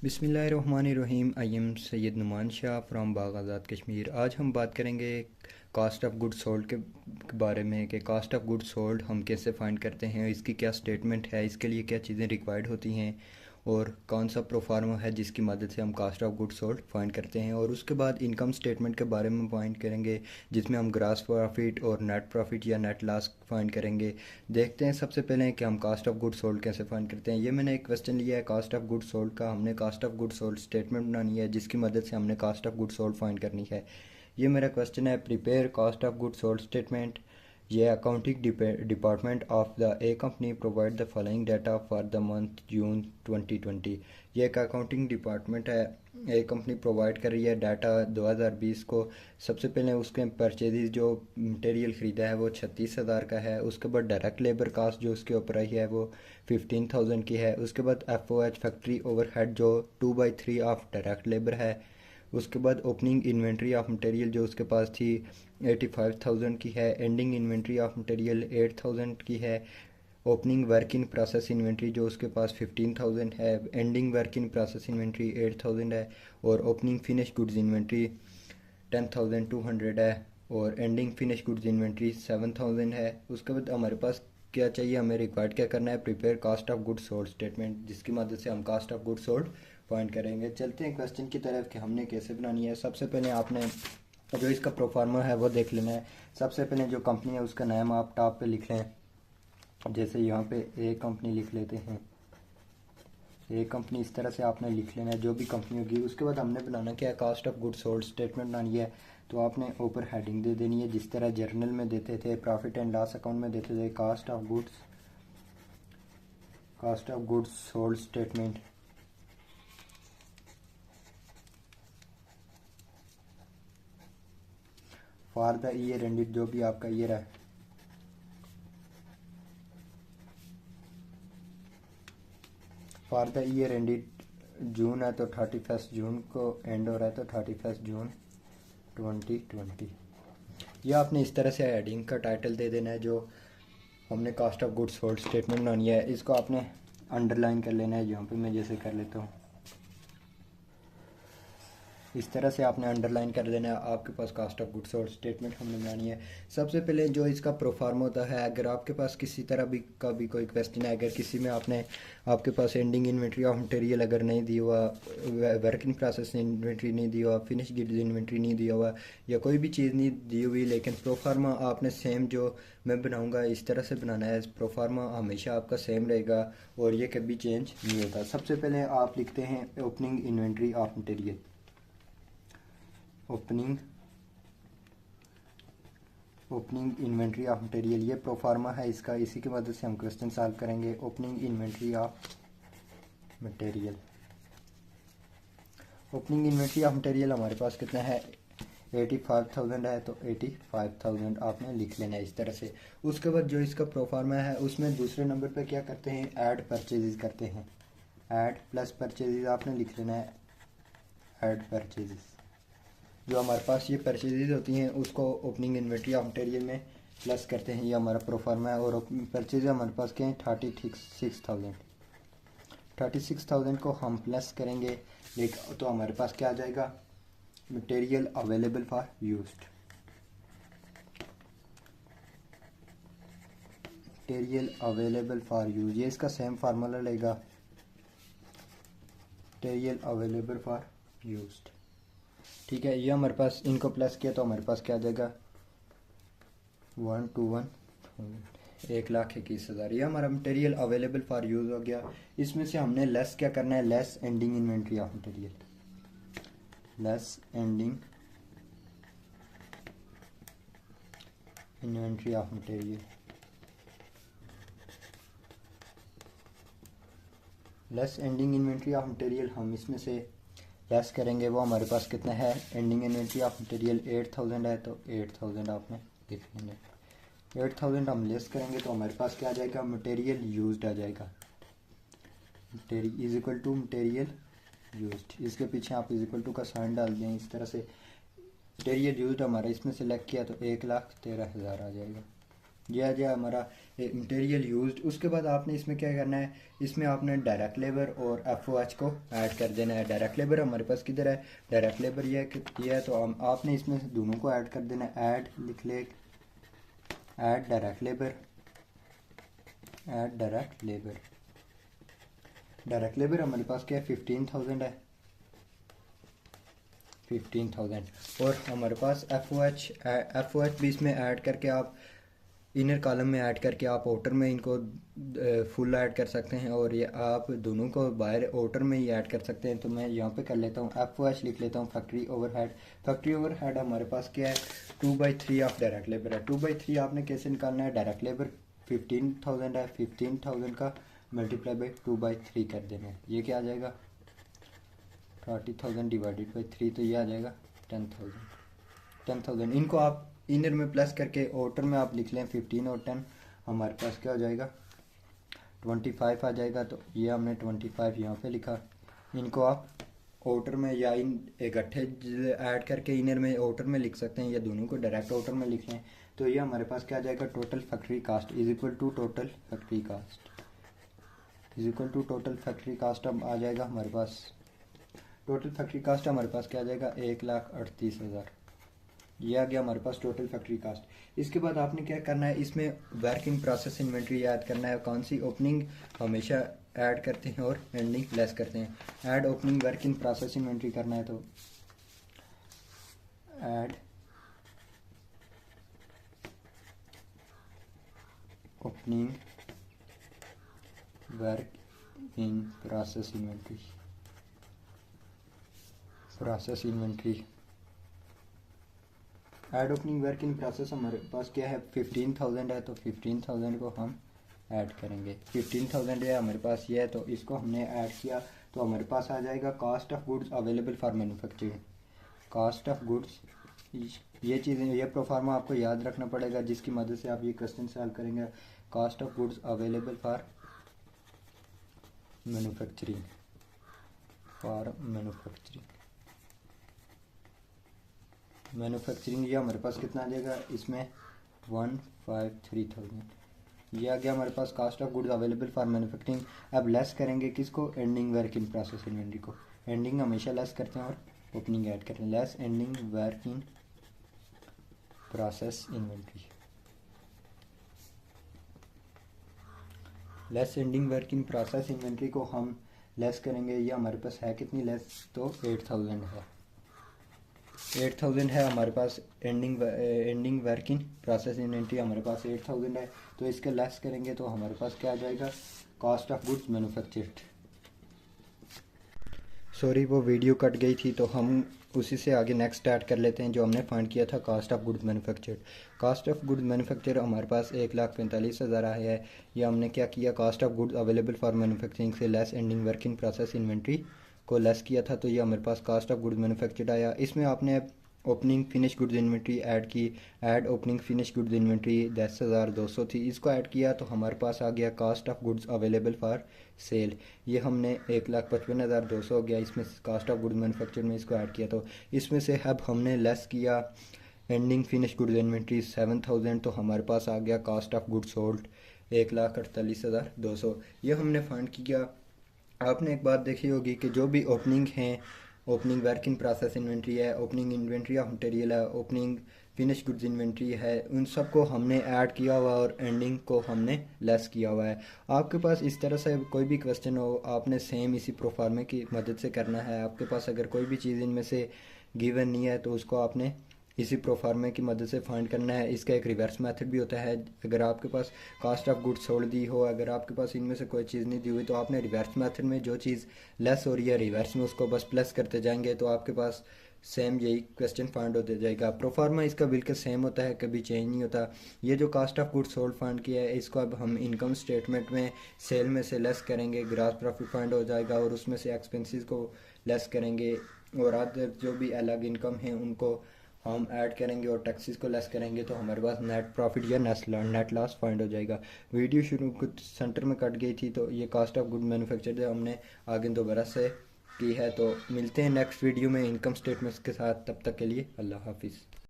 बिस्मिल्लाहिर्रहमानिर्रहीम। I am Syed Numan Shah from Baghazat Kashmir. आज हम बात करेंगे कास्ट ऑफ गुड सोल्ड के बारे में कि कास्ट ऑफ गुड सोल्ड हम कैसे फाइंड करते हैं, इसकी क्या स्टेटमेंट है, इसके लिए क्या चीज़ें रिक्वायर्ड होती हैं और कौन सा प्रोफार्मा है जिसकी मदद से हम cost of good sold find करते हैं। और उसके बाद इनकम स्टेटमेंट के बारे में फाइंड करेंगे जिसमें हम ग्रॉस प्रॉफिट और नेट प्रॉफिट या नेट लॉस फाइंड करेंगे। देखते हैं सबसे पहले कि हम कास्ट ऑफ गुड सोल्ड कैसे फाइंड करते हैं। ये मैंने एक क्वेश्चन लिया है कास्ट ऑफ गुड सोल्ड का। हमने cost of good sold statement बनानी है जिसकी मदद से हमने cost of good sold find करनी है। ये मेरा क्वेश्चन है, prepare cost of good sold statement. ये accounting department of the a company provide the following data for the month June 2020। ये एक अकाउंटिंग डिपार्टमेंट है, ए कंपनी प्रोवाइड कर रही है डाटा 2020 को। सबसे पहले उसके परचेजेज जो मटेरियल ख़रीदा है वो 36,000 का है। उसके बाद डायरेक्ट लेबर कास्ट जो उसके ऊपर आई है वो 15,000 की है। उसके बाद FOH फैक्ट्री ओवरहेड जो 2/3 ऑफ डायरेक्ट लेबर है। उसके बाद ओपनिंग इन्वेंट्री ऑफ मटेरियल जो उसके पास थी 85,000 की है। एंडिंग इन्वेंट्री ऑफ मटेरियल 8,000 की है। Opening work in process inventory जो उसके पास 15,000 है। Ending work in process inventory 8,000 है। और ओपनिंग फिनिश गुड्स इन्वेंट्री 10,200 है। और एंडिंग फिनिश गुड्स इन्वेंट्री 7,000 है। उसके बाद हमारे पास क्या चाहिए, हमें रिक्वायर्ड क्या करना है, prepare cost of good sold statement जिसकी मदद से हम cost of good sold find करेंगे। चलते हैं क्वेश्चन की तरफ कि हमने कैसे बनानी है। सबसे पहले आपने जो इसका प्रोफार्मा है वो देख लेना है। सबसे पहले जो कंपनी है उसका नाम आप टॉप पे लिख लें। जैसे यहाँ पे ए कंपनी लिख लेते हैं, ए कंपनी इस तरह से आपने लिख लेना है जो भी कंपनी होगी। उसके बाद हमने बनाना क्या है, cost of good sold statement बनानी है। तो आपने ऊपर हेडिंग दे देनी है जिस तरह जर्नल में देते थे, प्रॉफिट एंड लॉस अकाउंट में देते थे, cost of goods sold statement. For the year ended जो भी आपका ईयर है, for the year ended June है तो 31 जून को एंड हो रहा है तो 31 जून 2020। यह आपने इस तरह से हेडिंग का टाइटल दे देना है जो हमने cost of goods sold statement बनानी है। इसको आपने अंडरलाइन कर लेना है, यहाँ पे मैं जैसे कर लेता हूँ। इस तरह से आपने अंडरलाइन कर देना है। आपके पास cost of goods sold statement हमने बनानी है। सबसे पहले जो इसका प्रोफार्मा होता है, अगर आपके पास किसी तरह भी का भी कोई क्वेश्चन है, अगर किसी में आपके पास एंडिंग इन्वेंट्री ऑफ मटेरियल अगर नहीं दी हुआ, वर्क इन प्रोसेस इन्वेंट्री नहीं दी हुआ, फिनिश गुड्स इन्वेंट्री नहीं दिया हुआ या कोई भी चीज़ नहीं दी हुई, लेकिन प्रोफार्मा आपने सेम जो मैं बनाऊँगा इस तरह से बनाना है। प्रोफार्मा हमेशा आपका सेम रहेगा और ये कभी चेंज नहीं होता। सबसे पहले आप लिखते हैं opening inventory of material. Opening inventory of material ये प्रोफार्मा है इसका, इसी की मदद से हम क्वेश्चन सॉल्व करेंगे। Opening inventory of material, opening inventory of material हमारे पास कितना है, 85,000 है तो 85,000 आपने लिख लेना है इस तरह से। उसके बाद जो इसका प्रोफार्मा है उसमें दूसरे नंबर पे क्या करते हैं, ऐड परचेजेस करते हैं। ऐड प्लस परचेजेस आपने लिख लेना है, ऐड परचेजेस। जो हमारे पास ये परचेजेज होती हैं उसको ओपनिंग इन्वेंट्री ऑफ मटेरियल में प्लस करते हैं। ये हमारा प्रोफार्मा है। और परचेज हमारे पास क्या है, 36,000 को हम प्लस करेंगे लेकिन तो हमारे पास क्या आ जाएगा, material available for used. Material available for use, ये इसका सेम फार्मूला लेगा, मटेरियल अवेलेबल फॉर यूज्ड। ठीक है, ये हमारे पास इनको प्लस किया तो हमारे पास क्या आ जाएगा, 1,21,000। ये हमारा मटेरियल अवेलेबल फॉर यूज़ हो गया। इसमें से हमने लेस क्या करना है, less ending inventory of material, less ending inventory of material, less ending inventory of material हम इसमें से लेस करेंगे। वो हमारे पास कितना है, एंडिंग इन्वेंट्री ऑफ मटेरियल 8,000 है तो 8,000 आपने लिख लेंगे। 8,000 हम लेस करेंगे तो हमारे पास क्या आ जाएगा, मटेरियल यूज्ड आ जाएगा। Material is equal to material used, इसके पीछे आप इज इक्वल टू का साइन डाल दें इस तरह से। मटेरियल यूज्ड हमारा इसमें से लेस किया तो 1,13,000 आ जाएगा। यह आ जाए हमारा मटेरियल यूज्ड। उसके बाद आपने इसमें क्या करना है, इसमें आपने डायरेक्ट लेबर और FOH को ऐड कर देना है। डायरेक्ट लेबर हमारे पास किधर है, डायरेक्ट लेबर यह है, तो आपने इसमें से दोनों को ऐड कर देना है। ऐड लिख ले, add direct labour, add direct labour. Direct labour हमारे पास क्या है, 15,000 है, 15,000। और हमारे पास FOH भी इसमें ऐड करके आप इनर कॉलम में ऐड करके आप आउटर में इनको फुल ऐड कर सकते हैं, और ये आप दोनों को बाहर आउटर में ही ऐड कर सकते हैं। तो मैं यहाँ पे कर लेता हूँ, FOH लिख लेता हूँ, फैक्ट्री ओवरहेड। फैक्ट्री ओवरहेड हमारे पास क्या है, 2/3 ऑफ डायरेक्ट लेबर है। 2/3 आपने कैसे निकालना है, डायरेक्ट लेबर 15,000 है, 15,000 का मल्टीप्लाई बाई 2/3 कर देना है। ये क्या आ जाएगा, 40,000 डिवाइडेड बाई 3, तो ये आ जाएगा 10,000। इनको आप इनर में प्लस करके आउटर में आप लिख लें 15 और 10, हमारे पास क्या हो जाएगा 25 आ जाएगा। तो ये हमने 25 यहाँ पे लिखा। इनको आप आउटर में या इन इकट्ठे ऐड करके इनर में आउटर में लिख सकते हैं, या दोनों को डायरेक्ट आउटर में लिख लें। तो ये हमारे पास क्या आ जाएगा, total factory cost is equal to total factory cost is equal to total factory cost. अब आ जाएगा हमारे पास टोटल फैक्ट्री कास्ट हमारे पास क्या आ जाएगा, 1,38,000। ये आ गया हमारे पास टोटल फैक्ट्री कास्ट। इसके बाद आपने क्या करना है, इसमें work in process inventory add करना है। कौन सी, ओपनिंग हमेशा ऐड करते हैं और एंडिंग लेस करते हैं। Add opening work in process inventory करना है, तो add opening work in process inventory, process inventory. Add opening work in process हमारे पास क्या है, 15,000 है, तो 15,000 को हम ऐड करेंगे। 15,000 है हमारे पास ये है, तो इसको हमने ऐड किया, तो हमारे पास आ जाएगा cost of goods available for manufacturing. Cost of goods, ये चीज़ें, ये प्रोफार्मा आपको याद रखना पड़ेगा, जिसकी मदद से आप ये क्वेश्चन सॉल्व करेंगे। Cost of goods available for manufacturing, manufacturing ये हमारे पास कितना आ जाएगा, इसमें 153,000। ये आ गया हमारे पास cost of goods available for manufacturing. अब लेस करेंगे किसको, ending work in process inventory को। एंडिंग हमेशा लेस करते हैं और ओपनिंग ऐड करते हैं। Less ending work in process inventory, less ending work in process inventory को हम लेस करेंगे। ये हमारे पास है कितनी लेस, तो 8,000 है। 8,000 है हमारे पास ending work in process inventory हमारे पास 8,000 है। तो इसके लेस करेंगे तो हमारे पास क्या आ जाएगा, cost of goods manufactured. Sorry वो वीडियो कट गई थी, तो हम उसी से आगे नेक्स्ट स्टार्ट कर लेते हैं, जो हमने फाइंड किया था cost of goods manufactured. Cost of goods manufacture हमारे पास 1,45,000 आया है। ये हमने क्या किया, cost of goods available for manufacturing से less ending work in process inventory को लेस किया था, तो ये हमारे पास कॉस्ट ऑफ गुड्स मैन्युफैक्चर्ड आया। इसमें आपने opening finish goods inventory add की। Add opening finish goods inventory 10,200 थी, इसको ऐड किया तो हमारे पास आ गया cost of goods available for sale. ये हमने 1,55,200 हो गया, इसमें कॉस्ट ऑफ गुड्स मैन्युफैक्चर में इसको ऐड किया। तो इसमें से अब हमने लेस किया एंडिंग फिनिश गुड्स इन्वेंट्री 7,000, तो हमारे पास आ गया कॉस्ट ऑफ गुड्स सोल्ड 1,48,200। ये हमने फाइंड किया। आपने एक बात देखी होगी कि जो भी ओपनिंग हैं, opening work in process inventory है, ओपनिंग इन्वेंट्री ऑफ मटेरियल है, ओपनिंग फिनिश गुड्स इन्वेंट्री है, उन सब को हमने ऐड किया हुआ और एंडिंग को हमने लेस किया हुआ है। आपके पास इस तरह से कोई भी क्वेश्चन हो, आपने सेम इसी प्रोफार्मे की मदद से करना है। आपके पास अगर कोई भी चीज़ इनमें से गिवन नहीं है तो उसको आपने इसी प्रोफार्मे की मदद से फाइंड करना है। इसका एक रिवर्स मेथड भी होता है। अगर आपके पास कॉस्ट ऑफ गुड्स सोल्ड दी हो, अगर आपके पास इनमें से कोई चीज़ नहीं दी हुई, तो आपने रिवर्स मेथड में जो चीज़ लेस हो रही है रिवर्स में उसको बस प्लस करते जाएंगे, तो आपके पास सेम यही क्वेश्चन फाइंड होते जाएगा। प्रोफार्मा इसका बिल्कुल सेम होता है, कभी चेंज नहीं होता। ये जो cost of goods sold find किया है, इसको अब हम इनकम स्टेटमेंट में सेल में से लेस करेंगे, ग्रॉस प्रॉफिट फाइंड हो जाएगा, और उसमें से एक्सपेंसेस को लेस करेंगे, और अदर जो भी अलग इनकम है उनको हम ऐड करेंगे और टैक्सेस को लेस करेंगे, तो हमारे पास नेट प्रॉफिट या नेट लॉस फाइंड हो जाएगा। वीडियो शुरू कुछ सेंटर में कट गई थी, तो ये कॉस्ट ऑफ गुड मैन्युफैक्चर हमने आगे दोबारा से की है। तो मिलते हैं नेक्स्ट वीडियो में इनकम स्टेटमेंट्स के साथ, तब तक के लिए अल्लाह हाफिज़।